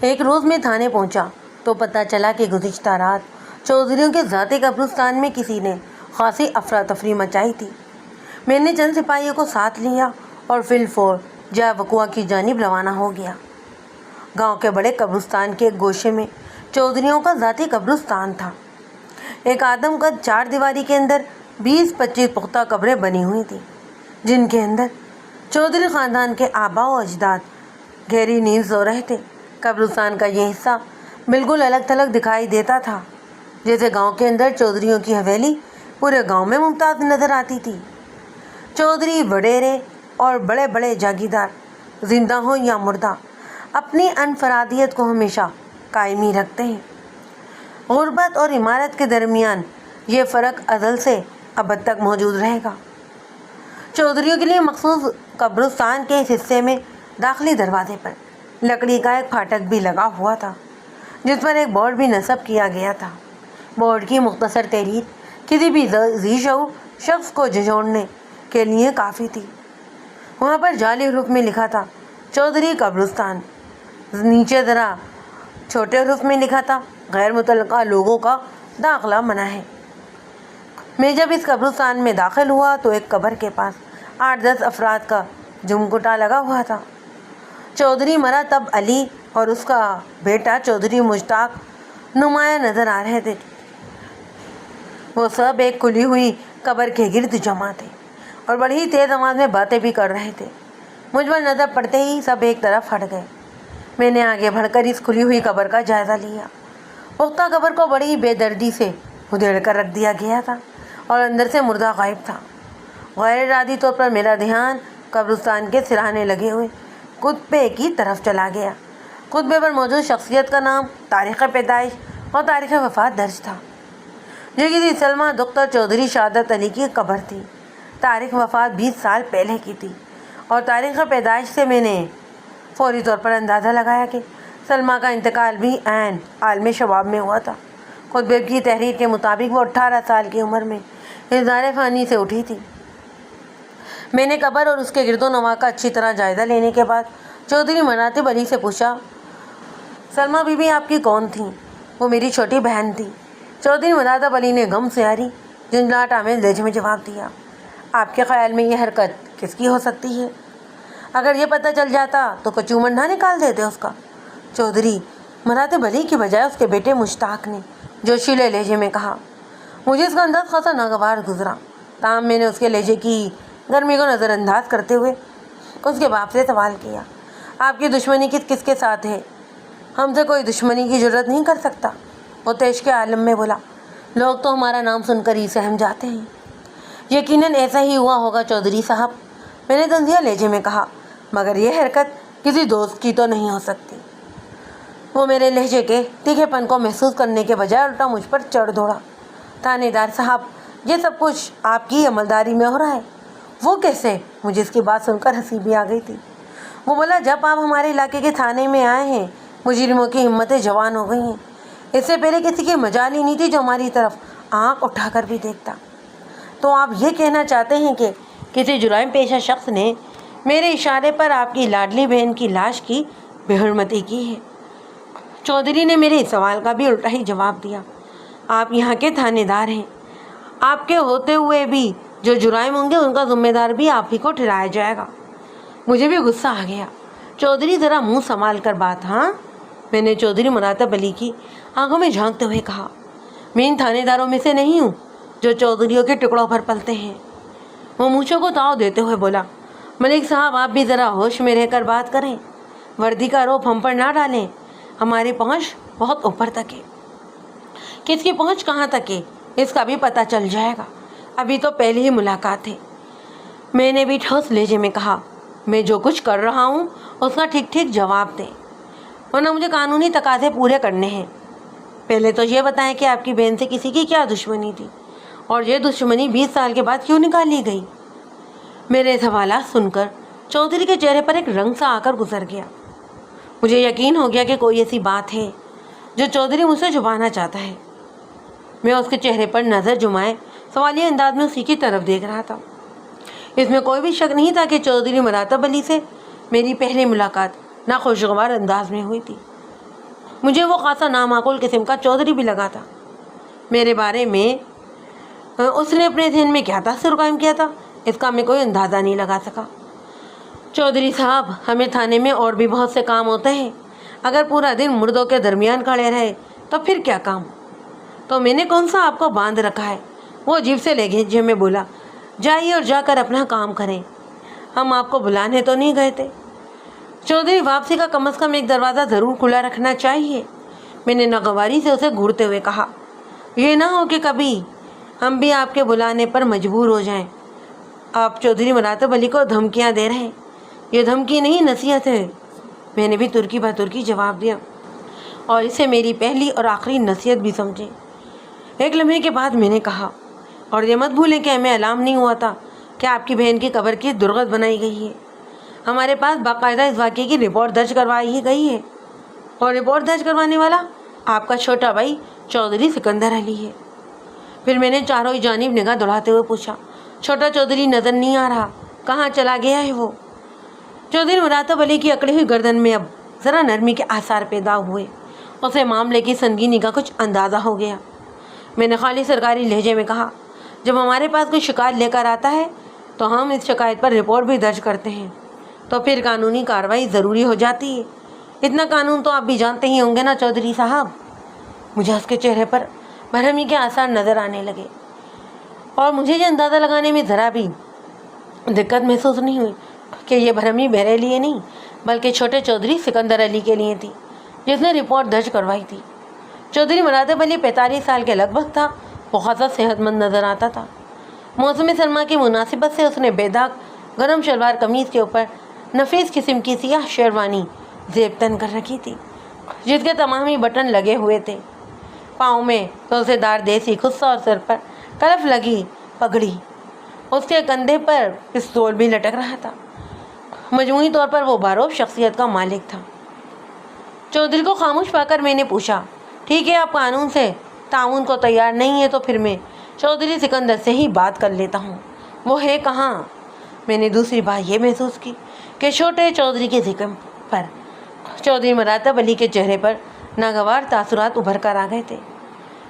ایک روز میں تھانے پہنچا تو پتہ چلا کہ گزشتہ رات چودھریوں کے ذاتی قبرستان میں کسی نے خاصی افراتفری مچائی تھی۔ میں نے چند سپاہیوں کو ساتھ لیا اور فی الفور جائے وقوع کی جانب روانہ ہو گیا۔ گاؤں کے بڑے قبرستان کے ایک گوشے میں چودھریوں کا ذاتی قبرستان تھا۔ ایک آدم قد 4 دیواری کے اندر 20-25 پختہ قبریں بنی ہوئی تھیں، جن کے اندر چودھری خاندان کے آباء و اجداد گہری نیند سو رہے تھے۔ قبرستان کا یہ حصہ بالکل الگ تھلگ دکھائی دیتا تھا، جیسے گاؤں کے اندر چودھریوں کی حویلی پورے گاؤں میں ممتاز نظر آتی تھی۔ چودھری وڈیرے اور بڑے بڑے جاگیردار زندہ ہوں یا مردہ اپنی انفرادیت کو ہمیشہ قائم ہی رکھتے ہیں۔ غربت اور عمارت کے درمیان یہ فرق ازل سے ابد تک موجود رہے گا۔ چودھریوں کے لیے مخصوص قبرستان کے اس حصے میں داخلی دروازے پر لکڑی کا ایک پھاٹک بھی لگا ہوا تھا، جس پر ایک بورڈ بھی نصب کیا گیا تھا۔ بورڈ کی مختصر تحریر کسی بھی ذی شعور شخص کو جھنجھوڑنے کے لیے کافی تھی۔ وہاں پر جعلی حروف میں لکھا تھا چودھری قبرستان، نیچے ذرا چھوٹے حروف میں لکھا تھا غیر متعلقہ لوگوں کا داخلہ منع ہے۔ میں جب اس قبرستان میں داخل ہوا تو ایک قبر کے پاس 8-10 افراد کا جمگٹا لگا ہوا تھا۔ چودھری مرا تب علی اور اس کا بیٹا چودھری مشتاق نمایاں نظر آ رہے تھے۔ وہ سب ایک کھلی ہوئی قبر کے گرد جمع تھے اور بڑی تیز آواز میں باتیں بھی کر رہے تھے۔ مجھ پر نظر پڑتے ہی سب ایک طرف ہٹ گئے۔ میں نے آگے بڑھ کر اس کھلی ہوئی قبر کا جائزہ لیا۔ پختہ قبر کو بڑی بے دردی سے ادھیڑ کر رکھ دیا گیا تھا اور اندر سے مردہ غائب تھا۔ غیر ارادی طور پر میرا دھیان قبرستان کے سراہنے لگے ہوئے کتبے کی طرف چلا گیا۔ کتبے پر موجود شخصیت کا نام، تاریخ پیدائش اور تاریخ وفات درج تھا۔ یہ کسی سلمہ دختر چودھری شہادت علی کی قبر تھی۔ تاریخ وفات 20 سال پہلے کی تھی اور تاریخ پیدائش سے میں نے فوری طور پر اندازہ لگایا کہ سلمہ کا انتقال بھی عین عالم شباب میں ہوا تھا۔ کتبے کی تحریر کے مطابق وہ 18 سال کی عمر میں اظہار فانی سے اٹھی تھی۔ میں نے قبر اور اس کے گرد و نواح کا اچھی طرح جائزہ لینے کے بعد چودھری مراتب علی سے پوچھا، سلمہ بی بی آپ کی کون تھیں؟ وہ میری چھوٹی بہن تھی۔ چودھری مراتب علی نے غم سے آری جھنجھلاہٹ آمیز لہجے میں جواب دیا، آپ کے خیال میں یہ حرکت کس کی ہو سکتی ہے؟ اگر یہ پتہ چل جاتا تو کچو منڈا نکال دیتے اس کا۔ چودھری مراتب علی کی بجائے اس کے بیٹے مشتاق نے جوشیلے لہجے میں کہا۔ مجھے اس کا انداز خاصا ناگوار گزرا، تاہم میں نے اس کے لہجے کی گرمی کو نظر انداز کرتے ہوئے اس کے باپ سے سوال کیا، آپ کی دشمنی کس کس کے ساتھ ہے؟ ہم سے کوئی دشمنی کی جرت نہیں کر سکتا۔ وہ تیش کے عالم میں بولا، لوگ تو ہمارا نام سن کر ہی سہم جاتے ہیں۔ یقیناً ایسا ہی ہوا ہوگا چودھری صاحب، میں نے طنزیہ لہجے میں کہا، مگر یہ حرکت کسی دوست کی تو نہیں ہو سکتی۔ وہ میرے لہجے کے تیکھے پن کو محسوس کرنے کے بجائے الٹا مجھ پر چڑھ دوڑا، تھانے دار صاحب یہ سب کچھ آپ کی عملداری میں ہو رہا ہے۔ وہ کیسے؟ مجھے اس کی بات سن کر ہنسی بھی آ گئی تھی۔ وہ بولا، جب آپ ہمارے علاقے کے تھانے میں آئے ہیں مجرموں کی ہمتیں جوان ہو گئی ہیں۔ اس سے پہلے کسی کی مجال ہی نہیں تھی جو ہماری طرف آنکھ اٹھا کر بھی دیکھتا۔ تو آپ یہ کہنا چاہتے ہیں کہ کسی جرائم پیشہ شخص نے میرے اشارے پر آپ کی لاڈلی بہن کی لاش کی بے حرمتی کی ہے؟ چودھری نے میرے اس سوال کا بھی الٹا ہی جواب دیا، آپ یہاں کے تھانے دار ہیں، آپ کے ہوتے ہوئے بھی جو جرائم ہوں گے ان کا ذمہ دار بھی آپ ہی کو ٹھہرایا جائے گا۔ مجھے بھی غصہ آ گیا۔ چودھری ذرا منہ سنبھال کر بات، ہاں؟ میں نے چودھری مراتب علی کی آنکھوں میں جھانکتے ہوئے کہا، میں ان تھانے داروں میں سے نہیں ہوں جو چودھریوں کے ٹکڑوں پر پلتے ہیں۔ وہ مونچھوں کو تاؤ دیتے ہوئے بولا، ملک صاحب آپ بھی ذرا ہوش میں رہ کر بات کریں، وردی کا روپ ہم پر نہ ڈالیں، ہماری پہنچ بہت اوپر تک ہے۔ کس کی پہنچ کہاں تک ہے اس کا بھی پتہ چل جائے گا، ابھی تو پہلی ہی ملاقات ہے۔ میں نے بھی ٹھوس لہجے میں کہا، میں جو کچھ کر رہا ہوں اس کا ٹھیک ٹھیک جواب دیں، ورنہ مجھے قانونی تقاضے پورے کرنے ہیں۔ پہلے تو یہ بتائیں کہ آپ کی بہن سے کسی کی کیا دشمنی تھی اور یہ دشمنی 20 سال کے بعد کیوں نکالی گئی؟ میرے سوالات سن کر چودھری کے چہرے پر ایک رنگ سا آ کر گزر گیا۔ مجھے یقین ہو گیا کہ کوئی ایسی بات ہے جو چودھری مجھ سے چھپانا چاہتا ہے۔ میں اس کے چہرے پر نظر جمائے سوالیہ انداز میں اسی کی طرف دیکھ رہا تھا۔ اس میں کوئی بھی شک نہیں تھا کہ چودھری مراتب علی سے میری پہلی ملاقات ناخوشگوار انداز میں ہوئی تھی۔ مجھے وہ خاصا نامعقول قسم کا چودھری بھی لگا تھا۔ میرے بارے میں اس نے اپنے ذہن میں کیا تاثر قائم کیا تھا، اس کا میں کوئی اندازہ نہیں لگا سکا۔ چودھری صاحب، ہمیں تھانے میں اور بھی بہت سے کام ہوتے ہیں، اگر پورا دن مردوں کے درمیان کھڑے رہے تو پھر کیا کام؟ تو میں نے کون سا آپ کو باندھ رکھا ہے؟ وہ عجیب سے لہجے میں بولا۔ جائیے اور جا کر اپنا کام کریں، ہم آپ کو بلانے تو نہیں گئے تھے۔ چودھری، واپسی کا کم از کم ایک دروازہ ضرور کھلا رکھنا چاہیے، میں نے ناگواری سے اسے گھورتے ہوئے کہا۔ یہ نہ ہو کہ کبھی ہم بھی آپ کے بلانے پر مجبور ہو جائیں۔ آپ چودھری مراتب علی کو دھمکیاں دے رہے ہیں۔ یہ دھمکی نہیں، نصیحت ہے، میں نے بھی ترکی بہ ترکی جواب دیا، اور اسے میری پہلی اور آخری نصیحت بھی سمجھے۔ ایک لمحے کے بعد میں نے کہا، اور یہ مت بھولیں کہ ہمیں علام نہیں ہوا تھا کہ آپ کی بہن کی قبر کی درگت بنائی گئی ہے۔ ہمارے پاس باقاعدہ اس واقعے کی رپورٹ درج کروائی ہی گئی ہے، اور رپورٹ درج کروانے والا آپ کا چھوٹا بھائی چودھری سکندر علی ہے۔ پھر میں نے چاروں جانب نگاہ دوڑاتے ہوئے پوچھا، چھوٹا چودھری نظر نہیں آ رہا، کہاں چلا گیا ہے وہ؟ چودھری مراتب علی کی اکڑی ہوئی گردن میں اب ذرا نرمی کے آثار پیدا ہوئے۔ اسے معاملے کی سنگینی کا کچھ اندازہ ہو گیا۔ میں نے خالی سرکاری لہجے میں کہا، جب ہمارے پاس کوئی شکایت لے کر آتا ہے تو ہم اس شکایت پر رپورٹ بھی درج کرتے ہیں، تو پھر قانونی کارروائی ضروری ہو جاتی ہے۔ اتنا قانون تو آپ بھی جانتے ہی ہوں گے نا چودھری صاحب۔ مجھے اس کے چہرے پر برہمی کے آثار نظر آنے لگے، اور مجھے یہ اندازہ لگانے میں ذرا بھی دقت محسوس نہیں ہوئی کہ یہ برہمی میرے لیے نہیں بلکہ چھوٹے چودھری سکندر علی کے لیے تھی، جس نے رپورٹ درج کروائی تھی۔ چودھری مراتب علی 45 سال کے لگ بھگ تھا۔ وہ خاصا صحت مند نظر آتا تھا۔ موسم سرما کی مناسبت سے اس نے بے داغ گرم شلوار قمیض کے اوپر نفیس قسم کی سیاہ شیروانی زیب تن کر رکھی تھی، جس کے تمام ہی بٹن لگے ہوئے تھے۔ پاؤں میں توسے دار دیسی خصہ اور سر پر کلف لگی پگڑی، اس کے کندھے پر پستول بھی لٹک رہا تھا۔ مجموعی طور پر وہ باروب شخصیت کا مالک تھا۔ چودھری کو خاموش پا کر میں نے پوچھا، ٹھیک ہے، آپ قانون سے تعاون کو تیار نہیں ہے تو پھر میں چودھری سکندر سے ہی بات کر لیتا ہوں، وہ ہے کہاں؟ میں نے دوسری بار یہ محسوس کی کہ چھوٹے چودھری کے ذکر پر چودھری مراتب علی کے چہرے پر ناگوار تاثرات ابھر کر آ گئے تھے۔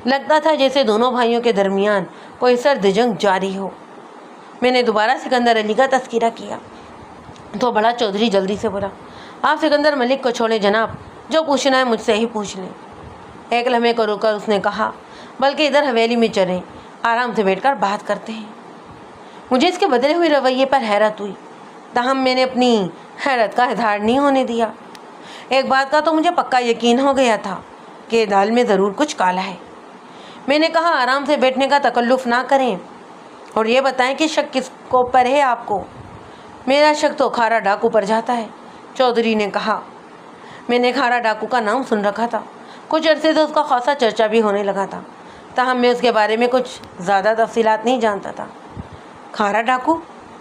لگتا تھا جیسے دونوں بھائیوں کے درمیان کوئی سرد جنگ جاری ہو۔ میں نے دوبارہ سکندر علی کا تذکرہ کیا تو بڑا چودھری جلدی سے بولا، آپ سکندر ملک کو چھوڑیں جناب، جو پوچھنا ہے مجھ سے ہی پوچھ لیں۔ ایک لمحے کو رک کر اس نے کہا، بلکہ ادھر حویلی میں چلیں، آرام سے بیٹھ کر بات کرتے ہیں۔ مجھے اس کے بدلے ہوئے رویے پر حیرت ہوئی، تاہم میں نے اپنی حیرت کا اظہار نہیں ہونے دیا۔ ایک بات کا تو مجھے پکا یقین ہو گیا تھا کہ دال میں ضرور کچھ کالا ہے۔ میں نے کہا، آرام سے بیٹھنے کا تکلف نہ کریں اور یہ بتائیں کہ شک کس کو پر ہے آپ کو؟ میرا شک تو کھارا ڈاکو پر جاتا ہے، چودھری نے کہا۔ میں نے کھارا ڈاکو کا نام سن رکھا تھا، کچھ عرصے سے اس کا خاصا چرچا بھی ہونے لگا تھا، تاہم میں اس کے بارے میں کچھ زیادہ تفصیلات نہیں جانتا تھا۔ کھارا ڈاکو؟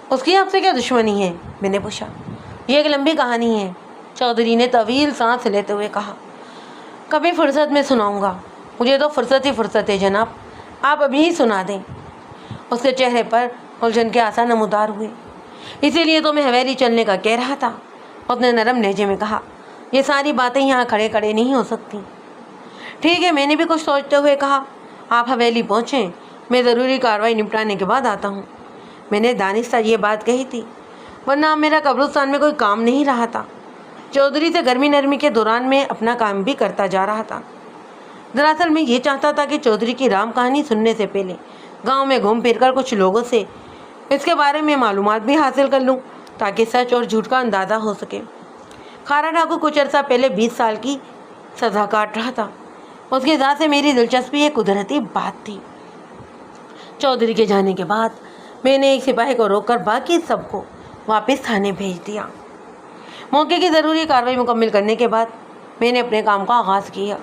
اس کی آپ سے کیا دشمنی ہے؟ میں نے پوچھا۔ یہ ایک لمبی کہانی ہے، چودھری نے طویل سانس لیتے ہوئے کہا۔ کبھی فرصت میں سناؤں گا، مجھے تو فرصت ہی فرصت ہے جناب، آپ ابھی ہی سنا دیں۔ اس کے چہرے پر الجھن کے آثار نمودار ہوئے۔ اسی لیے تو میں حویلی چلنے کا کہہ رہا تھا، اس نے نرم لہجے میں کہا۔ یہ ساری باتیں یہاں کھڑے کھڑے نہیں ہو سکتی۔ ٹھیک ہے، میں نے بھی کچھ سوچتے ہوئے کہا، آپ حویلی پہنچیں، میں ضروری کارروائی نپٹانے کے بعد آتا ہوں۔ میں نے دانستہ یہ بات کہی تھی، ورنہ اب میرا قبرستان میں کوئی کام نہیں رہا تھا۔ چودھری سے گرمی نرمی کے دوران میں اپنا کام بھی کرتا جا رہا تھا۔ دراصل میں یہ چاہتا تھا کہ چودھری کی رام کہانی سننے سے پہلے گاؤں میں گھوم پھر کر کچھ لوگوں سے اس کے بارے میں معلومات بھی حاصل کر لوں، تاکہ سچ اور جھوٹ کا اندازہ ہو سکے۔ کھارا ڈاکو کچھ عرصہ پہلے 20 سال کی سزا کاٹ رہا تھا۔ اس کی ذات سے میری دلچسپی ایک قدرتی بات تھی۔ چودھری کے جانے کے بعد میں نے ایک سپاہی کو روک کر باقی سب کو واپس تھانے بھیج دیا۔ موقع کی ضروری کارروائی مکمل کرنے کے بعد میں نے اپنے کام کا آغاز کیا۔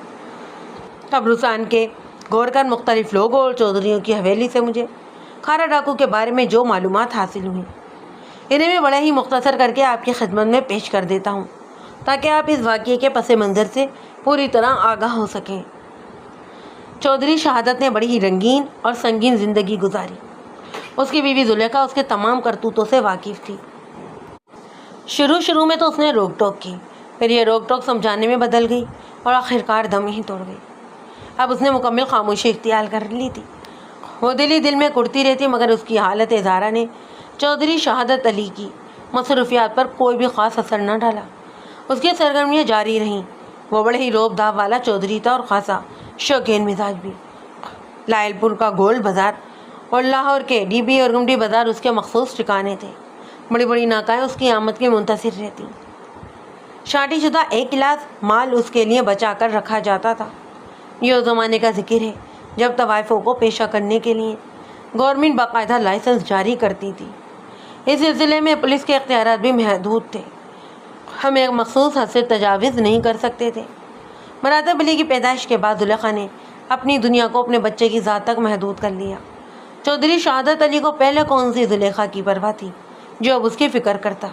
قبرستان کے غور کر مختلف لوگوں اور چودھریوں کی حویلی سے مجھے کھارا ڈاکو کے بارے میں جو معلومات حاصل ہوئیں، انہیں میں بڑے ہی مختصر کر کے آپ کی خدمت میں پیش کر دیتا ہوں، تاکہ آپ اس واقعے کے پس منظر سے پوری طرح آگاہ ہو سکیں۔ چودھری شہادت نے بڑی ہی رنگین اور سنگین زندگی گزاری۔ اس کی بیوی زلیخا اس کے تمام کرتوتوں سے واقف تھی۔ شروع میں تو اس نے روک ٹوک کی، پھر یہ روک ٹوک سمجھانے میں بدل گئی اور آخرکار دم ہی توڑ گئی۔ اب اس نے مکمل خاموشی اختیار کر لی تھی۔ وہ دل میں کڑتی رہتی، مگر اس کی حالت زارہ نے چودھری شہادت علی کی مصروفیات پر کوئی بھی خاص اثر نہ ڈالا۔ اس کی سرگرمیاں جاری رہیں۔ وہ بڑے ہی روب داب والا چودھری تھا اور خاصا شوقین مزاج بھی۔ لائل پور کا گولڈ بازار اور لاہور کے ڈی بی اور گمٹی بازار اس کے مخصوص ٹھکانے تھے۔ بڑی بڑی ناکائیں اس کی آمد کے منتظر رہتی۔ شادی شدہ ایک گلاس مال اس کے لیے بچا کر رکھا جاتا تھا۔ یہ اس زمانے کا ذکر ہے جب طوائفوں کو پیشہ کرنے کے لیے گورنمنٹ باقاعدہ لائسنس جاری کرتی تھی۔ اس سلسلے میں پولیس کے اختیارات بھی محدود تھے۔ ہم ایک مخصوص حد سے تجاوز نہیں کر سکتے تھے۔ مراتب علی کی پیدائش کے بعد زلیخا نے اپنی دنیا کو اپنے بچے کی ذات تک محدود کر لیا۔ چودھری شہادت علی کو پہلے کون سی زلیخا کی پرواہ تھی جو اب اس کی فکر کرتا؟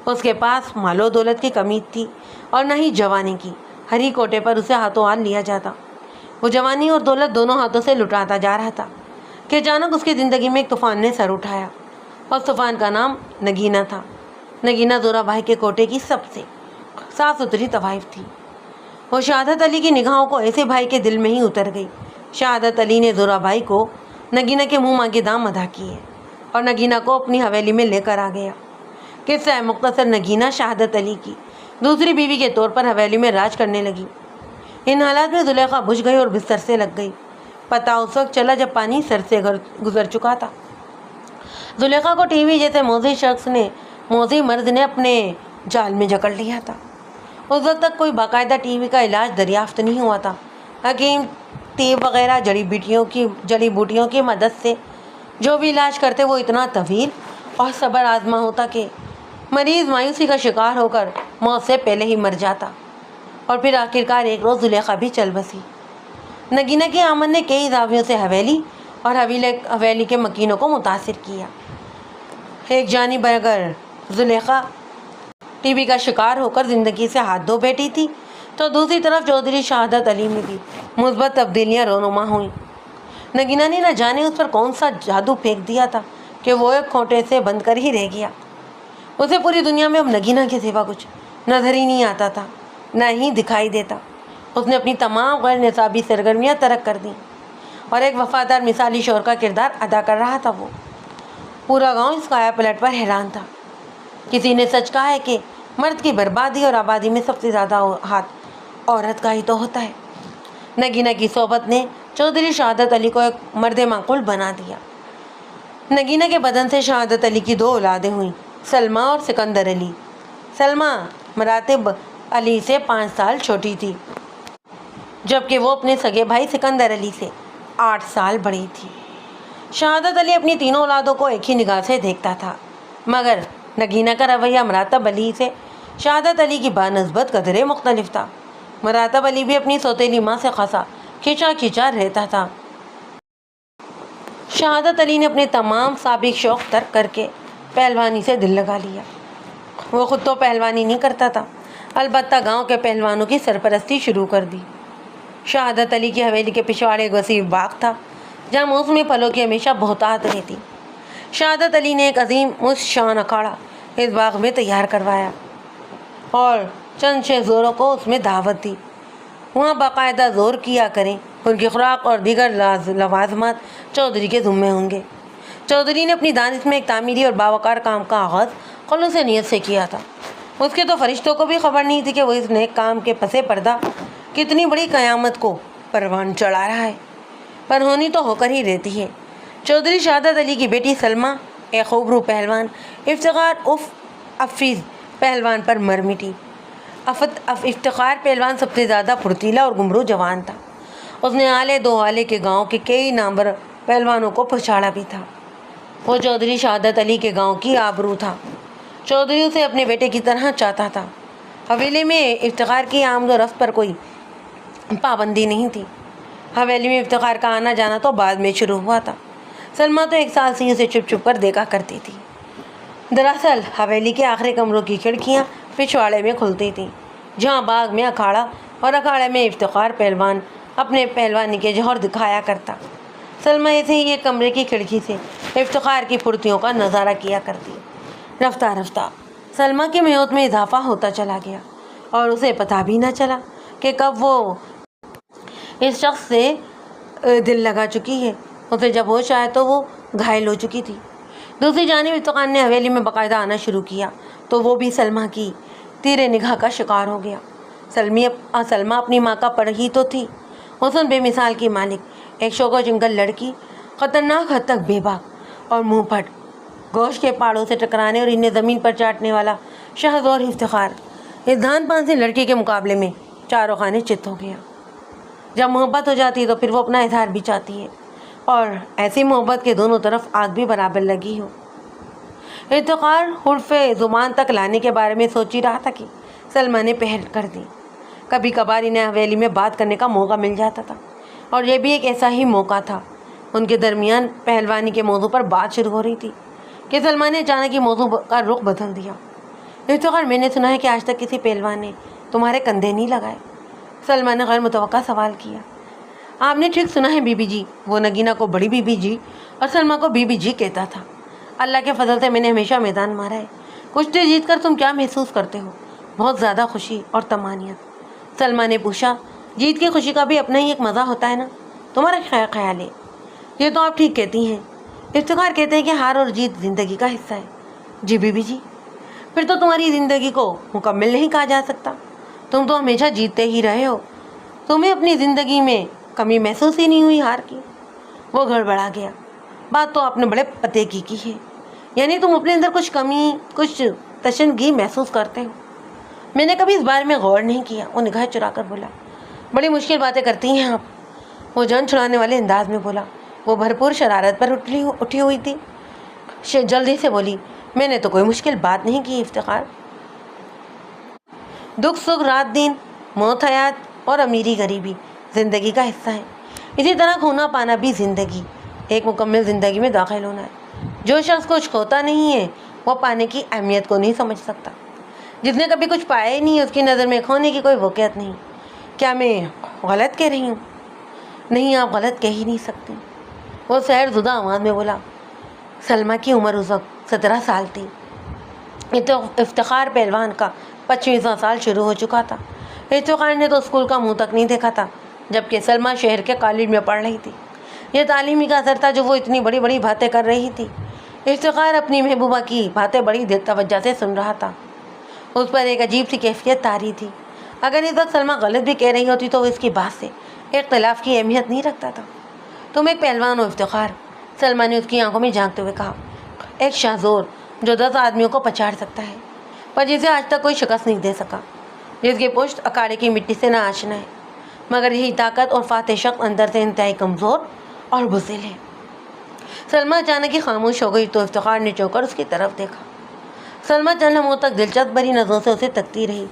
اس کے پاس مال و دولت کی کمی تھی اور نہ ہی جوانی کی۔ ہری کوٹے پر اسے ہاتھوں ہاتھ لیا جاتا۔ وہ جوانی اور دولت دونوں ہاتھوں سے لٹاتا جا رہا تھا کہ اچانک اس کی زندگی میں ایک طوفان نے سر اٹھایا۔ اس طوفان کا نام نگینہ تھا۔ نگینہ زورا بھائی کے کوٹے کی سب سے صاف ستھری طوائف تھی۔ وہ شہادت علی کی نگاہوں کو ایسے بھائی کے دل میں ہی اتر گئی۔ شہادت علی نے زورا بھائی کو نگینہ کے منہ مانگے دام ادا کیے اور نگینہ کو اپنی حویلی میں لے کر آ گیا۔ قصہ مختصر نگینہ شہادت علی کی دوسری بیوی کے طور پر حویلی میں راج کرنے لگی۔ ان حالات میں زلیخا بجھ گئی اور بستر سے لگ گئی۔ پتہ اس وقت چلا جب پانی سر سے گزر چکا تھا۔ زلیخا کو ٹی وی جیسے موذی مرض نے اپنے جال میں جکڑ لیا تھا۔ اس وقت تک کوئی باقاعدہ ٹی وی کا علاج دریافت نہیں ہوا تھا۔ حکیم طب وغیرہ جڑی بوٹیوں کی مدد سے جو بھی علاج کرتے وہ اتنا طویل اور صبر آزما ہوتا کہ مریض مایوسی کا شکار ہو کر موت سے پہلے ہی مر جاتا۔ اور پھر آخرکار ایک روز زلیخا بھی چل بسی۔ نگینہ کی آمد نے کئی زاویوں سے حویلی اور حویلی کے مکینوں کو متاثر کیا۔ ایک جانب اگر زلیخا ٹی بی کا شکار ہو کر زندگی سے ہاتھ دھو بیٹھی تھی تو دوسری طرف چودھری شہادت علی میں بھی مثبت تبدیلیاں رونما ہوئیں۔ نگینہ نے نہ جانے اس پر کون سا جادو پھینک دیا تھا کہ وہ ایک کھوٹے سے بند کر ہی رہ گیا۔ اسے پوری دنیا میں اب نگینہ کے سوا کچھ نظر ہی نہیں آتا تھا، نہ ہی دکھائی دیتا۔ اس نے اپنی تمام غیر نصابی سرگرمیاں ترک کر دیں اور ایک وفادار مثالی شوہر کا کردار ادا کر رہا تھا۔ وہ پورا گاؤں اس کایا پلٹ پر حیران تھا۔ کسی نے سچ کہا ہے کہ مرد کی بربادی اور آبادی میں سب سے زیادہ ہاتھ عورت کا ہی تو ہوتا ہے۔ نگینہ کی صحبت نے چودھری شہادت علی کو ایک مرد معقول بنا دیا۔ نگینہ کے بدن سے شہادت علی کی دو اولادیں ہوئیں، سلمیٰ اور سکندر علی۔ سلمیٰ مراتب علی سے 5 سال چھوٹی تھی، جبکہ وہ اپنے سگے بھائی سکندر علی سے 8 سال بڑی تھی۔ شہادت علی اپنی تینوں اولادوں کو ایک ہی نگاہ سے دیکھتا تھا، مگر نگینہ کا رویہ مراتب علی سے شہادت علی کی بانسبت قدرے مختلف تھا۔ مراتب علی بھی اپنی سوتیلی ماں سے خاصا کھینچا رہتا تھا۔ شہادت علی نے اپنے تمام سابق شوق ترک کر کے پہلوانی سے دل لگا لیا۔ وہ خود تو پہلوانی نہیں کرتا تھا، البتہ گاؤں کے پہلوانوں کی سرپرستی شروع کر دی۔ شہادت علی کی حویلی کے پچھواڑے ایک وسیع باغ تھا جہاں موسمی پھلوں کی ہمیشہ بہتات رہتی۔ شہادت علی نے ایک عظیم شان اکھاڑا اس باغ میں تیار کروایا اور چند شہ زوروں کو اس میں دعوت دی۔ وہاں باقاعدہ زور کیا کریں، ان کی خوراک اور دیگر لوازمات چودھری کے ذمے ہوں گے۔ چودھری نے اپنی دانش میں ایک تعمیری اور باوقار کام کا آغاز خلوص نیت سے کیا تھا۔ اس کے تو فرشتوں کو بھی خبر نہیں تھی کہ وہ اس نیک کام کے پس پردہ کتنی بڑی قیامت کو پروان چڑھا رہا ہے، پر ہونی تو ہو کر ہی رہتی ہے۔ چودھری شہادت علی کی بیٹی سلمیٰ ایک خوبرو پہلوان افتخار افیز پہلوان پر مر مٹی۔ افتخار پہلوان سب سے زیادہ پھرتیلا اور گمرو جوان تھا۔ اس نے آلے دو آلے کے گاؤں کے کئی نامور پہلوانوں کو پچھاڑا بھی تھا۔ وہ چودھری شہادت علی کے گاؤں کی آبرو تھا۔ چودھری اسے اپنے بیٹے کی طرح چاہتا تھا۔ حویلی میں افتخار کی آمد و رفت پر کوئی پابندی نہیں تھی۔ حویلی میں افتخار کا آنا جانا تو بعد میں شروع ہوا تھا۔ سلمیٰ تو 1 سال سے اسے چھپ چھپ کر دیکھا کرتی تھی۔ دراصل حویلی کے آخری کمروں کی کھڑکیاں پچھواڑے میں کھلتی تھیں، جہاں باغ میں اکھاڑا اور اکھاڑے میں افتخار پہلوان اپنے پہلوانی کے جوہر دکھایا کرتا۔ سلمیٰ ایسے ہی ایک کمرے کی کھڑکی سے افتخار کی پھرتیوں کا نظارہ کیا کرتی۔ رفتہ رفتہ سلمیٰ کی میعود میں اضافہ ہوتا چلا گیا اور اسے پتہ بھی نہ چلا کہ کب وہ اس شخص سے دل لگا چکی ہے۔ اسے جب ہوش آیا تو وہ گھائل ہو چکی تھی۔ دوسری جانب افتخار نے حویلی میں باقاعدہ آنا شروع کیا تو وہ بھی سلمیٰ کی تیرے نگاہ کا شکار ہو گیا۔ سلمیٰ اپنی ماں کا پڑھ ہی تو تھی، حسن بے مثال کی مالک، ایک شوق و جنگل لڑکی، خطرناک حد تک بے باک اور منہ پھٹ، گوشت کے پہاڑوں سے ٹکرانے اور انہیں زمین پر چاٹنے والا شہزور افتخار اس دھان پان سی لڑکی کے مقابلے میں چاروں خانے چت ہو گیا۔ جب محبت ہو جاتی ہے تو پھر وہ اپنا اظہار بھی چاہتی ہے، اور ایسی محبت کے دونوں طرف آگ بھی برابر لگی ہو۔ افتخار حرف زبان تک لانے کے بارے میں سوچ ہی رہا تھا کہ سلمیٰ نے پہل کر دی۔ کبھی کبھار انہیں حویلی میں بات کرنے کا موقع مل جاتا تھا، اور یہ بھی ایک ایسا ہی موقع تھا۔ ان کے درمیان پہلوانی کے موضوع پر بات شروع ہو رہی تھی کہ سلمیٰ نے اچانک یہ موضوع کا رخ بدل دیا۔ افتخار، میں نے سنا ہے کہ آج تک کسی پہلوان نے تمہارے کندھے نہیں لگائے۔ سلمیٰ نے غیر متوقع سوال کیا۔ آپ نے ٹھیک سنا ہے بی بی جی، وہ نگینہ کو بڑی بی بی جی اور سلمیٰ کو بی بی جی کہتا تھا۔ اللہ کے فضل سے میں نے ہمیشہ میدان مارا ہے۔ کشتی جیت کر تم کیا محسوس کرتے ہو؟ بہت زیادہ خوشی اور طمانینت۔ سلمیٰ نے پوچھا، جیت کی خوشی کا بھی اپنا ہی ایک مزہ ہوتا ہے نا؟ تمہارا کیا خیال ہے؟ یہ تو آپ ٹھیک کہتی ہیں۔ افتخار کہتے ہیں کہ ہار اور جیت زندگی کا حصہ ہے۔ جی بی بی جی، پھر تو تمہاری زندگی کو مکمل نہیں کہا جا سکتا، تم تو ہمیشہ جیتتے ہی رہے ہو۔ تمہیں اپنی زندگی میں کمی محسوس ہی نہیں ہوئی ہار کی؟ وہ گڑبڑا گیا۔ بات تو آپ نے بڑے پتے کی ہے، یعنی تم اپنے اندر کچھ کمی، کچھ تشنگی محسوس کرتے ہو؟ میں نے کبھی اس بارے میں غور نہیں کیا، وہ نگاہ چرا کر بولا۔ بڑی مشکل باتیں کرتی ہیں آپ، وہ جان چھڑانے والے انداز میں بولا۔ وہ بھرپور شرارت پر اٹھی ہوئی تھی، جلدی سے بولی، میں نے تو کوئی مشکل بات نہیں کی افتخار۔ دکھ سکھ، رات دن، موت حیات اور امیری غریبی زندگی کا حصہ ہے۔ اسی طرح کھونا پانا بھی زندگی، ایک مکمل زندگی میں داخل ہونا ہے۔ جو شخص کچھ کھوتا نہیں ہے وہ پانے کی اہمیت کو نہیں سمجھ سکتا۔ جس نے کبھی کچھ پایا ہی نہیں، اس کی نظر میں کھونے کی کوئی واقعیت نہیں۔ کیا میں غلط کہہ رہی ہوں؟ نہیں، آپ غلط کہہ ہی نہیں سکتی، وہ سحر زدہ آواز میں بولا۔ سلمیٰ کی عمر اس وقت 17 سال تھی۔ افتخار پہلوان کا 25واں سال شروع ہو چکا تھا۔ افتخار نے تو اسکول کا منہ تک نہیں دیکھا تھا، جبکہ سلمیٰ شہر کے کالج میں پڑھ رہی تھی۔ یہ تعلیمی کا اثر تھا جو وہ اتنی بڑی بڑی باتیں کر رہی تھی۔ افتخار اپنی محبوبہ کی باتیں بڑی توجہ سے سن رہا تھا۔ اس پر ایک عجیب سی کیفیت طاری تھی۔ اگر اس وقت سلمیٰ غلط بھی کہہ رہی ہوتی تو وہ اس کی بات سے اختلاف کی اہمیت نہیں رکھتا تھا۔ تم ایک پہلوان ہو افتخار، سلمیٰ نے اس کی آنکھوں میں جھانکتے ہوئے کہا۔ ایک شہزور جو 10 آدمیوں کو پچاڑ سکتا ہے، پر جسے آج تک کوئی شکست نہیں دے سکا، جس کی پشت اکاڑے کی مٹی سے نہ آشنا ہے، مگر یہی طاقت اور فاتح شخص اندر سے انتہائی کمزور اور بزدل ہے۔ سلمیٰ اچانک ہی خاموش ہو گئی تو افتخار نے چونک کر اس کی طرف دیکھا۔ سلمیٰ چند لمحوں تک دلچسپ بھری نظروں سے اسے تکتی رہی۔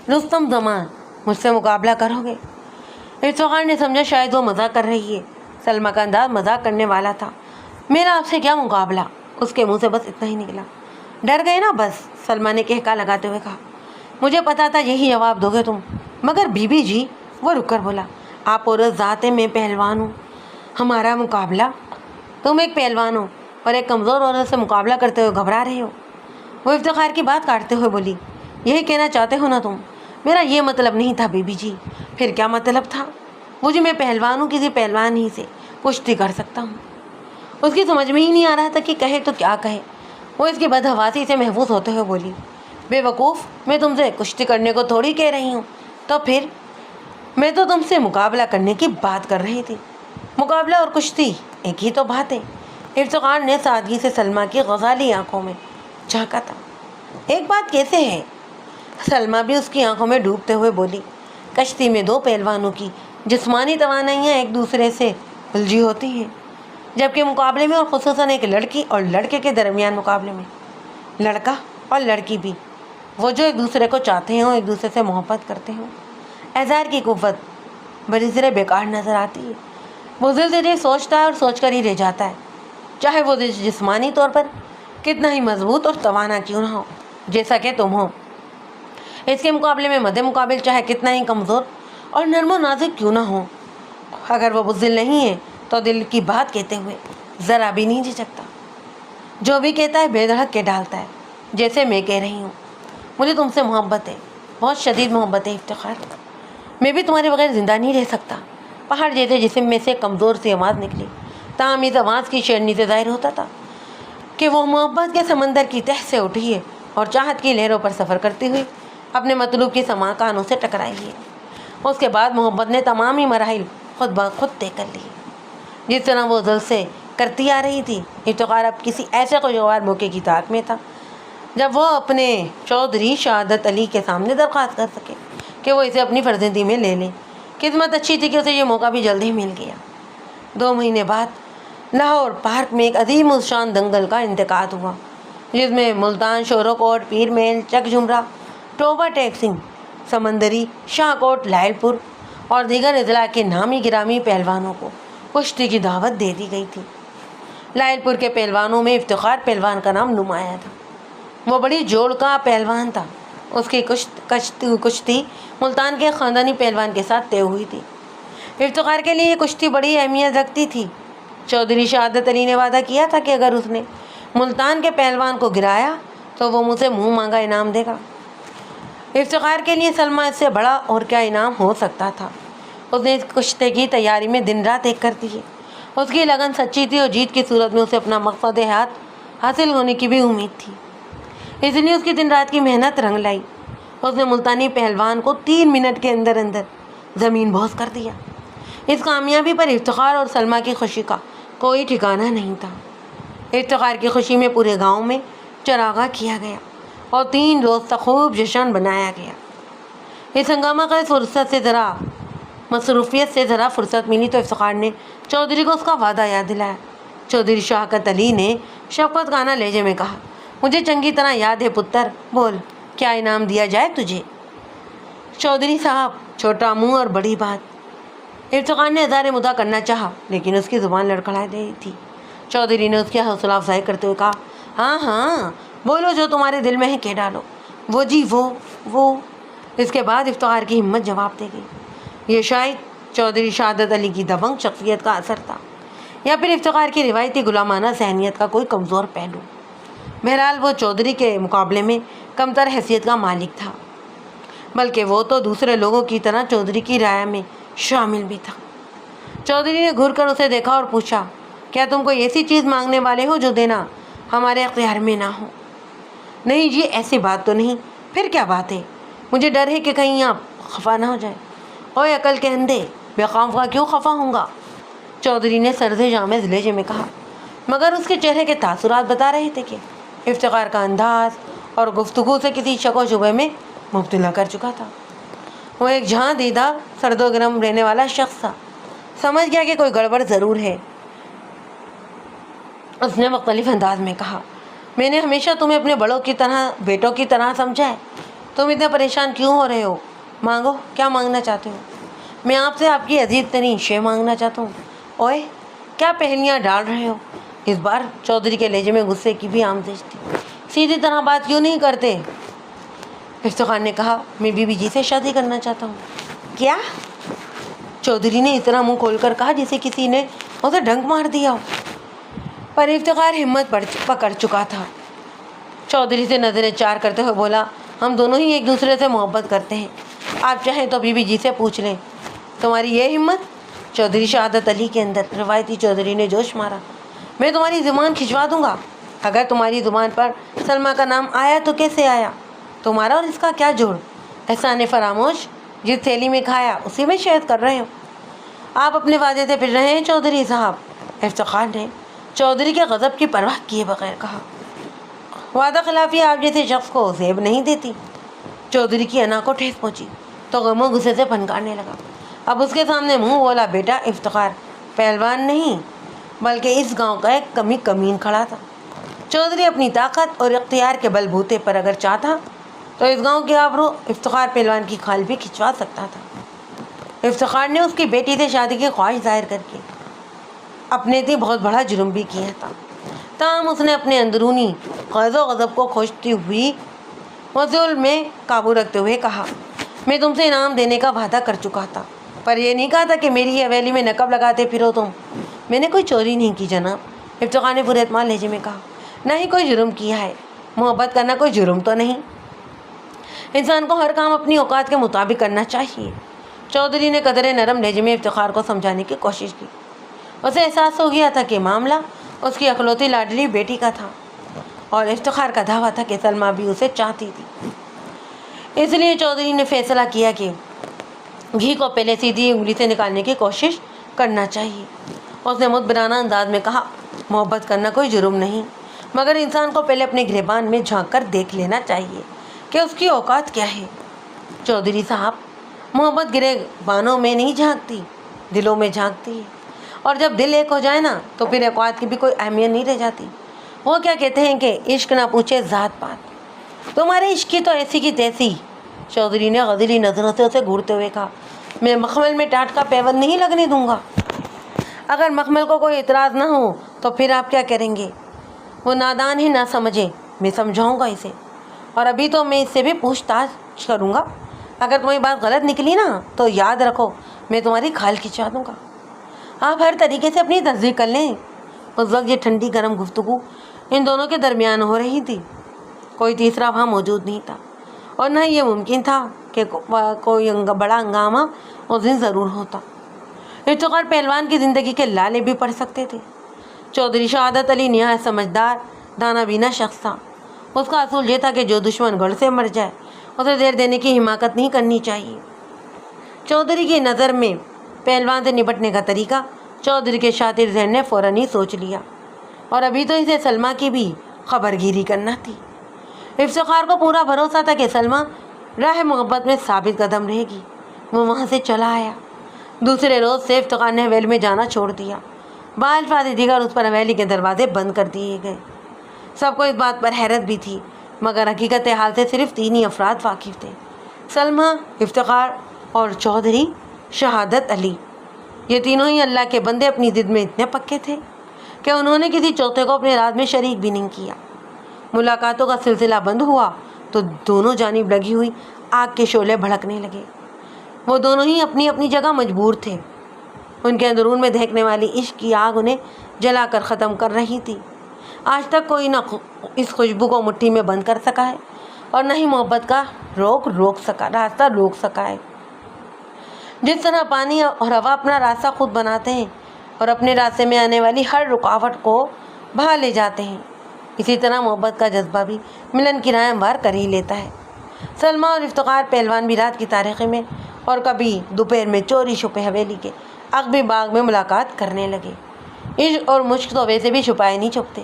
رستم زمان، مجھ سے مقابلہ کرو گے؟ افتخار نے سمجھا شاید وہ مزاق کر رہی ہے۔ سلمیٰ کا انداز مزاق کرنے والا تھا۔ میرا آپ سے کیا مقابلہ؟ اس کے منہ سے بس اتنا ہی نکلا۔ ڈر گئے نا بس، سلمیٰ نے کہکا لگاتے ہوئے کہا۔ مجھے پتا تھا یہی جواب دو گے تم، مگر بی بی جی، وہ رک کر بولا، آپ عورت ذات ہیں، میں پہلوان ہوں، ہمارا مقابلہ؟ تم ایک پہلوان ہو اور ایک کمزور عورت سے مقابلہ کرتے ہوئے گھبرا رہے ہو؟ وہ افتخار کی بات کاٹتے ہوئے بولی۔ یہی کہنا چاہتے ہو نا تم؟ میرا یہ مطلب نہیں تھا بی بی جی۔ پھر کیا مطلب تھا؟ وہ جو میں پہلوان ہوں، کسی پہلوان ہی سے کشتی کر سکتا ہوں۔ اس کی سمجھ میں ہی نہیں آ رہا تھا کہ کہے تو کیا کہے۔ وہ اس کی بدحواسی سے محفوظ ہوتے ہوئے بولی، بے وقوف، میں تم سے کشتی کرنے کو تھوڑی کہہ رہی ہوں۔ تو پھر؟ میں تو تم سے مقابلہ کرنے کی بات کر رہی تھی۔ مقابلہ اور کشتی ایک ہی تو بات ہے۔ افتخار نے سادگی سے سلمیٰ کی غزالی آنکھوں میں جھانکا تھا۔ ایک بات کیسے ہے؟ سلمیٰ بھی اس کی آنکھوں میں ڈوبتے ہوئے بولی، کشتی میں دو پہلوانوں کی جسمانی توانائیاں ایک دوسرے سے الجھی ہوتی ہیں، جبکہ مقابلے میں، اور خصوصاً ایک لڑکی اور لڑکے کے درمیان مقابلے میں، لڑکا اور لڑکی بھی، وہ جو ایک دوسرے کو چاہتے ہوں، ایک دوسرے سے محبت کرتے ہوں، اظہار کی قوت بڑی زیر بیکار نظر آتی ہے۔ وہ دل سوچتا ہے اور سوچ کر ہی رہ جاتا ہے، چاہے وہ جسمانی طور پر کتنا ہی مضبوط اور توانا کیوں نہ ہو، جیسا کہ تم ہو۔ اس کے مقابلے میں مد مقابل چاہے کتنا ہی کمزور اور نرم و نازک کیوں نہ ہو، اگر وہ بزدل نہیں ہے تو دل کی بات کہتے ہوئے ذرا بھی نہیں جھجکتا۔ جو بھی کہتا ہے بے دھڑک کے ڈالتا ہے، جیسے میں کہہ رہی ہوں، مجھے تم سے محبت ہے، بہت شدید محبت ہے افتخار، میں بھی تمہارے بغیر زندہ نہیں رہ سکتا۔ پہاڑ جیسے جسم میں سے کمزور سی آواز نکلی، تاہم اس آواز کی شیرنی سے ظاہر ہوتا تھا کہ وہ محبت کے سمندر کی تہ سے اٹھی ہے اور چاہت کی لہروں پر سفر کرتی ہوئی اپنے مطلوب کی سماع کانوں سے ٹکرائی ہے۔ اس کے بعد محبت نے تمامی مراحل خود بخود طے کر لی، جس طرح وہ ازل سے کرتی آ رہی تھی۔ افتخار اب کسی ایسے خوشگوار موقع کی طاق میں تھا جب وہ اپنے چودھری شہادت علی کے سامنے درخواست کر سکے کہ وہ اسے اپنی فرزندی میں لے لیں۔ قسمت اچھی تھی کہ اسے یہ موقع بھی جلد ہی مل گیا۔ 2 مہینے بعد لاہور پارک میں ایک عظیم الشان دنگل کا انعقاد ہوا، جس میں ملتان، شورو کوٹ، پیر میل، چک جھمرا، ٹوبہ ٹیک سنگھ، سمندری، شاہ کوٹ، لائل پور اور دیگر اضلاع کے نامی گرامی پہلوانوں کو کشتی کی دعوت دے دی گئی تھی۔ لائل پور کے پہلوانوں میں افتخار پہلوان کا نام نمایاں تھا۔ وہ بڑی جوڑ کا پہلوان تھا۔ اس کی کشتی ملتان کے خاندانی پہلوان کے ساتھ طے ہوئی تھی۔ افتخار کے لیے یہ کشتی بڑی اہمیت رکھتی تھی۔ چودھری شہادت علی نے وعدہ کیا تھا کہ اگر اس نے ملتان کے پہلوان کو گرایا تو وہ مجھ سے منہ مانگا انعام دے گا۔ افتخار کے لیے سلمہ اس سے بڑا اور کیا انعام ہو سکتا تھا۔ اس نے اس کشتی کی تیاری میں دن رات ایک کر دی ہے۔ اس کی لگن سچی تھی اور جیت کی صورت میں اسے اپنا مقصد حیات حاصل ہونے کی بھی امید تھی، اس لیے اس کی دن رات کی محنت رنگ لائی۔ اس نے ملتانی پہلوان کو 3 منٹ کے اندر زمین بوس کر دیا۔ اس کامیابی پر افتخار اور سلمہ کی خوشی کا کوئی ٹھکانہ نہیں تھا۔ افتخار کی خوشی میں پورے گاؤں میں چراغاں کیا گیا اور 3 روز تک خوب جشن بنایا گیا۔ اس ہنگامہ کا مصروفیت سے ذرا فرصت ملی تو افتخار نے چودھری کو اس کا وعدہ یاد دلایا۔ چودھری شہادت علی نے شفقت کانہ لہجے میں کہا، مجھے چنگی طرح یاد ہے پتر، بول کیا انعام دیا جائے تجھے؟ چودھری صاحب، چھوٹا منہ اور بڑی بات۔ افتخار نے اظہار مدعا کرنا چاہا لیکن اس کی زبان لڑکھڑا رہی تھی۔ چودھری نے اس کی حوصلہ افزائی کرتے ہوئے کہا، ہاں ہاں بولو، جو تمہارے دل میں ہے کہہ ڈالو۔ وہ جی وہ۔ اس کے بعد افتخار کی ہمت جواب دے گئی۔ یہ شاید چودھری شہادت علی کی دبنگ شخصیت کا اثر تھا یا پھر افتخار کی روایتی غلامانہ ذہنیت کا کوئی کمزور پہلو۔ بہرحال وہ چودھری کے مقابلے میں کمتر حیثیت کا مالک تھا، بلکہ وہ تو دوسرے لوگوں کی طرح چودھری کی رعایا میں شامل بھی تھا۔ چودھری نے گھور کر اسے دیکھا اور پوچھا، کیا تم کوئی ایسی چیز مانگنے والے ہو جو دینا ہمارے اختیار میں نہ ہو؟ نہیں جی، ایسی بات تو نہیں۔ پھر کیا بات ہے؟ مجھے ڈر ہے کہ کہیں آپ خفا نہ ہو جائیں۔ اوے عقل کے اندھے، بے خوف کیوں خفا ہوں گا؟ چودھری نے سرد جامع لہجے میں کہا، مگر اس کے چہرے کے تاثرات بتا رہے تھے کہ افتخار کا انداز اور گفتگو سے کسی شک و شبہ میں مبتلا کر چکا تھا۔ وہ ایک جہاں دیدہ سرد و گرم رہنے والا شخص تھا۔ سمجھ گیا کہ کوئی گڑبڑ ضرور ہے۔ اس نے مختلف انداز میں کہا، میں نے ہمیشہ تمہیں اپنے بیٹوں کی طرح سمجھا ہے۔ تم اتنے پریشان کیوں ہو رہے ہو؟ مانگو، کیا مانگنا چاہتے ہو؟ میں آپ سے آپ کی عزیز ترین شے مانگنا چاہتا ہوں۔ اوئے کیا پہلیاں ڈال رہے ہو؟ اس بار چودھری کے لہجے میں غصے کی بھی آمیزش تھی۔ سیدھی طرح بات کیوں نہیں کرتے؟ افتخار نے کہا، میں بی بی جی سے شادی کرنا چاہتا ہوں۔ کیا؟ چودھری نے اس طرح منہ کھول کر کہا جسے کسی نے اسے ڈنک مار دیا ہو، پر افتخار ہمت پکڑ چکا تھا۔ چودھری سے نظریں چار کرتے ہوئے بولا، ہم دونوں ہی ایک دوسرے سے محبت کرتے ہیں، آپ چاہیں تو بی بی جی سے پوچھ لیں۔ تمہاری یہ ہمت؟ چودھری شہادت علی کے اندر روایتی چودھری نے جوش مارا، میں تمہاری زبان کھنچوا دوں گا۔ اگر تمہاری زبان پر سلمہ کا نام آیا تو کیسے آیا؟ تمہارا اور اس کا کیا جوڑ؟ احسان فراموش، جس تھیلی میں کھایا اسی میں شہد کر رہے ہو۔ آپ اپنے وعدے سے پھر رہے ہیں چودھری صاحب۔ افتخار نے چودھری کے غضب کی پرواہ کیے بغیر کہا، وعدہ خلافی آپ جیسے شخص کو زیب نہیں دیتی۔ چودھری کی انا کو ٹھیس پہنچی تو غم و غصے سے پھنکارنے لگا۔ اب اس کے سامنے منہ بولا بیٹا افتخار پہلوان نہیں بلکہ اس گاؤں کا ایک کمین کھڑا تھا۔ چودھری اپنی طاقت اور اختیار کے بل بوتے پر اگر چاہتا تو اس گاؤں کی آبرو افتخار پہلوان کی کھال بھی کھنچوا سکتا تھا۔ افتخار نے اس کی بیٹی سے شادی کی خواہش ظاہر کر کے اپنے تھی بہت بڑا جرم بھی کیا تھا، تاہم اس نے اپنے اندرونی غیظ و غضب کو کھوجتی ہوئی وضول میں قابو رکھتے ہوئے کہا، میں تم سے انعام دینے کا وعدہ کر چکا تھا، پر یہ نہیں کہا تھا کہ میری حویلی میں نقب لگاتے پھرو تم۔ میں نے کوئی چوری نہیں کی جناب، افتخار نے پورے اعتماد لہجے میں کہا، نہ ہی کوئی جرم کیا ہے، محبت کرنا کوئی جرم تو نہیں۔ انسان کو ہر کام اپنی اوقات کے مطابق کرنا چاہیے۔ چودھری نے قدرے نرم لہجے میں افتخار کو سمجھانے کی کوشش کی۔ اسے احساس ہو گیا تھا کہ معاملہ اس کی اکلوتی لاڈلی بیٹی کا تھا اور افتخار کا دعویٰ تھا کہ سلمیٰ بھی اسے چاہتی تھی۔ اس لیے چودھری نے فیصلہ کیا کہ گھی کو پہلے سیدھی انگلی سے نکالنے کی کوشش کرنا چاہیے۔ اس نے مدبرانہ انداز میں کہا، محبت کرنا کوئی جرم نہیں، مگر انسان کو پہلے اپنے گریبان میں جھانک کر دیکھ لینا چاہیے کہ اس کی اوقات کیا ہے۔ چودھری صاحب، محبت گریبانوں میں نہیں جھانکتی، دلوں میں جھانکتی ہے، اور جب دل ایک ہو جائے نا تو پھر اوقات کی بھی کوئی اہمیت نہیں رہ جاتی۔ وہ کیا کہتے ہیں کہ عشق نہ پوچھے ذات پات، تمہارے عشق کی تو ایسی کی تیسی۔ چودھری نے غضیلی نظروں سے اسے گھورتے ہوئے کہا، میں مخمل میں ٹاٹ کا پیوند نہیں لگنے دوں گا۔ اگر مخمل کو کوئی اعتراض نہ ہو تو پھر آپ کیا کریں گے؟ وہ نادان ہی نہ سمجھے، میں سمجھاؤں گا اسے، اور ابھی تو میں اس سے بھی پوچھ تاچھ کروں گا۔ اگر تمہاری بات غلط نکلی نا تو یاد رکھو میں تمہاری کھال کھچا دوں گا۔ آپ ہر طریقے سے اپنی تصدیق کر لیں۔ اس وقت یہ ٹھنڈی گرم گفتگو ان دونوں کے درمیان ہو رہی تھی۔ کوئی تیسرا وہاں موجود نہیں تھا، اور نہ یہ ممکن تھا کہ کوئی بڑا ہنگامہ اس دن ضرور ہوتا۔ افتخار پہلوان کی زندگی کے لالے بھی پڑھ سکتے تھے۔ چودھری شہادت علی نہایت سمجھدار دانہ بینا شخص تھا۔ اس کا اصول یہ تھا کہ جو دشمن گڑھ سے مر جائے اسے زہر دینے کی حماقت نہیں کرنی چاہیے۔ چودھری کی نظر میں پہلوان سے نپٹنے کا طریقہ چودھری کے شاطر ذہن نے فوراً ہی سوچ لیا، اور ابھی تو اسے سلمیٰ کی بھی خبر گیری کرنا تھی۔ افتخار کو پورا بھروسہ تھا کہ سلمیٰ راہ محبت میں ثابت قدم رہے گی۔ وہ وہاں سے چلا آیا۔ دوسرے روز سے افتخار نے حویلی میں جانا چھوڑ دیا۔ بالفاظ دیگر اس پر حویلی کے دروازے بند کر دیے گئے۔ سب کو اس بات پر حیرت بھی تھی، مگر حقیقت حال سے صرف 3 ہی افراد واقف تھے، سلمیٰ، افتخار اور چودھری شہادت علی۔ یہ تینوں ہی اللہ کے بندے اپنی ضد میں اتنے پکے تھے کہ انہوں نے کسی چوتھے کو اپنے راز میں شریک بھی نہیں کیا۔ ملاقاتوں کا سلسلہ بند ہوا تو دونوں جانب لگی ہوئی آگ کے شعلے بھڑکنے لگے۔ وہ دونوں ہی اپنی اپنی جگہ مجبور تھے۔ ان کے اندرون میں دہکنے والی عشق کی آگ انہیں جلا کر ختم کر رہی تھی۔ آج تک کوئی نہ اس خوشبو کو مٹھی میں بند کر سکا ہے، اور نہ ہی محبت کا راستہ روک سکا ہے۔ جس طرح پانی اور ہوا اپنا راستہ خود بناتے ہیں اور اپنے راستے میں آنے والی ہر رکاوٹ کو بہا لے جاتے ہیں، اسی طرح محبت کا جذبہ بھی ملن کی راہ ہموار کر ہی لیتا ہے۔ سلمیٰ اور افتخار پہلوان بھی رات کی تاریکی میں اور کبھی دوپہر میں چوری چھپے حویلی کے عقبی باغ میں ملاقات کرنے لگے۔ عشق اور مشق تو ویسے بھی چھپائے نہیں چھپتے،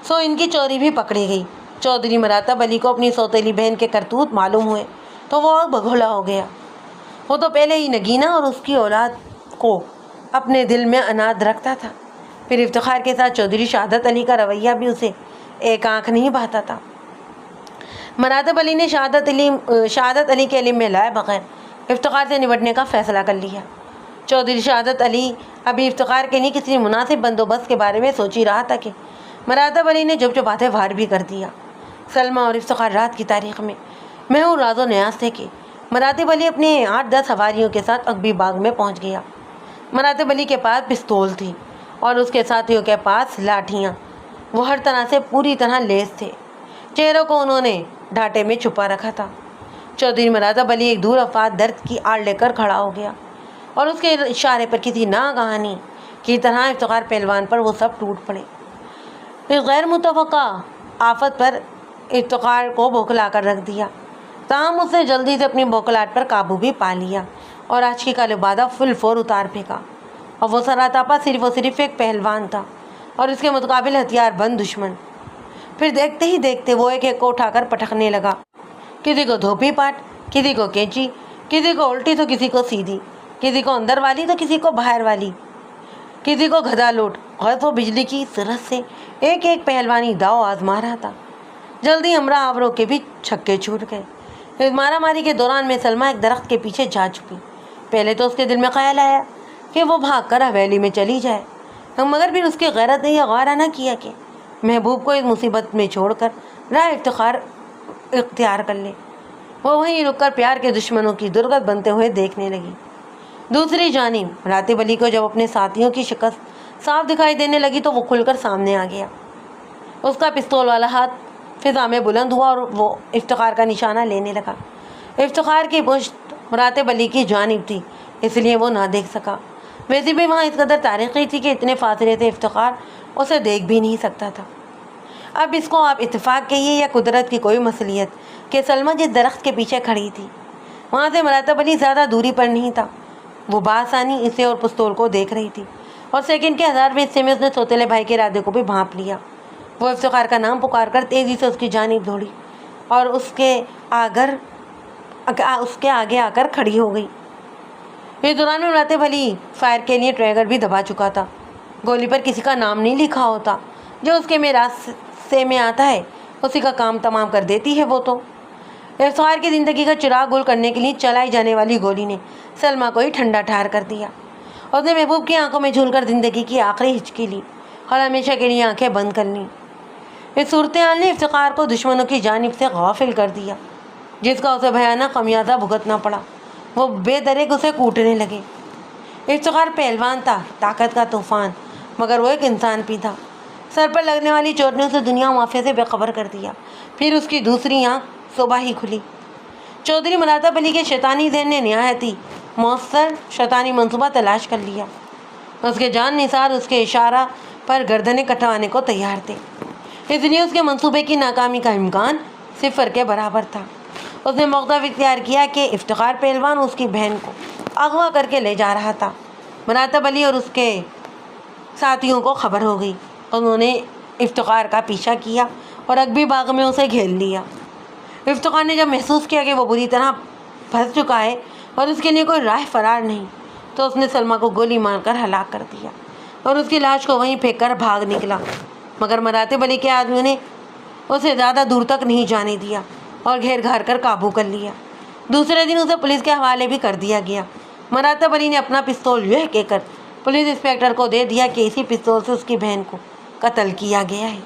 سو ان کی چوری بھی پکڑی گئی۔ چودھری مراتب علی کو اپنی سوتیلی بہن کے کرتوت معلوم ہوئے تو وہ اور بگولا ہو گیا۔ وہ تو پہلے ہی نگینہ اور اس کی اولاد کو اپنے دل میں اناد رکھتا تھا، پھر افتخار کے ساتھ چودھری شہادت علی کا رویہ بھی اسے ایک آنکھ نہیں بھاتا تھا۔ مراتب علی نے شہادت علی کے علم میں لائے بغیر افتخار سے نپٹنے کا فیصلہ کر لیا۔ چودھری شہادت علی ابھی افتخار کے لیے کسی مناسب بندوبست کے بارے میں سوچ ہی رہا تھا کہ مراتب علی نے جب باتیں وار بھی کر دیا۔ سلمیٰ اور افتخار رات کی تاریخ میں محور راز و نیاز تھے کہ مراتب علی اپنے 8-10 سواریوں کے ساتھ عقبی باغ میں پہنچ گیا۔ مراتب علی کے پاس پستول تھی اور اس کے ساتھیوں کے پاس لاٹھیاں۔ وہ ہر طرح سے پوری طرح لیس تھے، چہروں کو انہوں نے ڈھانٹے میں چھپا رکھا تھا۔ چودھری مراتب علی ایک دور افات درد کی آڑ لے کر کھڑا ہو گیا، اور اس کے اشارے پر کسی ناگہانی کی طرح افتخار پہلوان پر وہ سب ٹوٹ پڑے۔ اس غیر متوقع آفت پر افتخار کو بوکھلا کر رکھ دیا، تاہم اس نے جلدی سے اپنی بوکھلاہٹ پر قابو بھی پا لیا اور آشکی کا لبادہ فل فور اتار پھینکا۔ اور وہ سراتاپا صرف و صرف ایک پہلوان تھا اور اس کے متقابل ہتھیار بند دشمن۔ پھر دیکھتے ہی دیکھتے وہ ایک ایک کو اٹھا کر پٹکنے لگا، کسی کو دھوپی پاٹ، کسی کو کینچی، کسی کو الٹی تو کسی کو سیدھی، کسی کو اندر والی تو کسی کو باہر والی، کسی کو گدھا لوٹ، اور وہ بجلی کی سرعت سے ایک ایک پہلوانی داؤ آزما رہا تھا۔ جلدی ہمراہ آوروں کے بھی چھکے چھوٹ گئے۔ اس مارا ماری کے دوران میں سلمیٰ ایک درخت کے پیچھے جا چھپی۔ پہلے تو اس کے دل میں خیال آیا کہ وہ بھاگ کر حویلی میں چلی جائے، مگر پھر اس کی غیرت نے یہ غارہ نہ کیا کہ محبوب کو اس مصیبت میں چھوڑ کر راہ افتخار اختیار کر لے۔ وہ وہیں رک کر پیار کے دشمنوں کی درگت بنتے ہوئے دیکھنے لگی۔ دوسری جانب مراتب علی کو جب اپنے ساتھیوں کی شکست صاف دکھائی دینے لگی تو وہ کھل کر سامنے آ گیا۔ اس کا پستول والا ہاتھ فضا میں بلند ہوا اور وہ افتخار کا نشانہ لینے لگا۔ افتخار کی پشت مراتب علی کی جانب تھی، اس لیے وہ نہ دیکھ سکا۔ ویسے بھی وہاں اس قدر تاریخی تھی کہ اتنے فاصلے سے افتخار اسے دیکھ بھی نہیں سکتا تھا۔ اب اس کو آپ اتفاق کہیے یا قدرت کی کوئی مصلیحت کہ سلمیٰ جس درخت کے پیچھے کھڑی تھی وہاں سے مراتب علی زیادہ دوری پر نہیں تھا۔ وہ بآسانی اسے اور پستول کو دیکھ رہی تھی اور سیکنڈ کے 1000ویں حصے میں اس نے سوتیلے بھائی کے ارادے کو بھی بھانپ لیا۔ وہ افتخار کا نام پکار کر تیزی سے اس کی جانب دوڑی اور اس کے آگے آ کر کھڑی ہو گئی۔ اس دوران میں مراتب علی فائر کے لیے ٹریگر بھی دبا چکا تھا۔ گولی پر کسی کا نام نہیں لکھا ہوتا، جو اس کے میراث سے میں آتا ہے اسی کا کام تمام کر دیتی ہے وہ تو۔ افتخار کی زندگی کا چراغ گل کرنے کے لیے چلائی جانے والی گولی نے سلمیٰ کو ہی ٹھنڈا ٹھار کر دیا۔ اس نے محبوب کی آنکھوں میں جھول کر زندگی کی آخری ہچکی لی اور ہمیشہ کے لیے آنکھیں بند کر لیں۔ اس صورتحال نے افتخار کو دشمنوں کی جانب سے غافل کر دیا، جس کا اسے بھیانک خمیازہ بھگتنا پڑا۔ وہ بے دریغ اسے کوٹنے لگے۔ افتخار پہلوان تھا، طاقت کا طوفان، مگر وہ ایک انسان بھی تھا۔ سر پر لگنے والی چوٹ نے اسے دنیا معافیہ سے بے خبر کر دیا۔ پھر اس کی دوسری آنکھ صبح ہی کھلی۔ چودھری مراتب علی کے شیطانی ذہن نے نہایت ہی مؤثر شیطانی منصوبہ تلاش کر لیا۔ اس کے جان نثار اس کے اشارہ پر گردنیں کٹوانے کو تیار تھے، اس لیے اس کے منصوبے کی ناکامی کا امکان 0 کے برابر تھا۔ اس نے موقف اختیار کیا کہ افتخار پہلوان اس کی بہن کو اغوا کر کے لے جا رہا تھا۔ مراتب علی اور اس کے ساتھیوں کو خبر ہو گئی۔ انہوں نے افتخار کا پیچھا کیا اور اگبی باغ میں اسے گھیر لیا۔ افتخار نے جب محسوس کیا کہ وہ بری طرح پھنس چکا ہے اور اس کے لیے کوئی راہ فرار نہیں، تو اس نے سلمیٰ کو گولی مار کر ہلاک کر دیا اور اس کی لاش کو وہیں پھینک کر بھاگ نکلا۔ مگر مراتب علی کے آدمیوں نے اسے زیادہ دور تک نہیں جانے دیا اور گھیر گھار کر قابو کر لیا۔ دوسرے دن اسے پولیس کے حوالے بھی کر دیا گیا۔ مراتب علی نے اپنا پستول یہ کہہ کر پولیس انسپکٹر کو دے دیا کہ اسی پستول سے اس کی بہن کو قتل کیا گیا ہے۔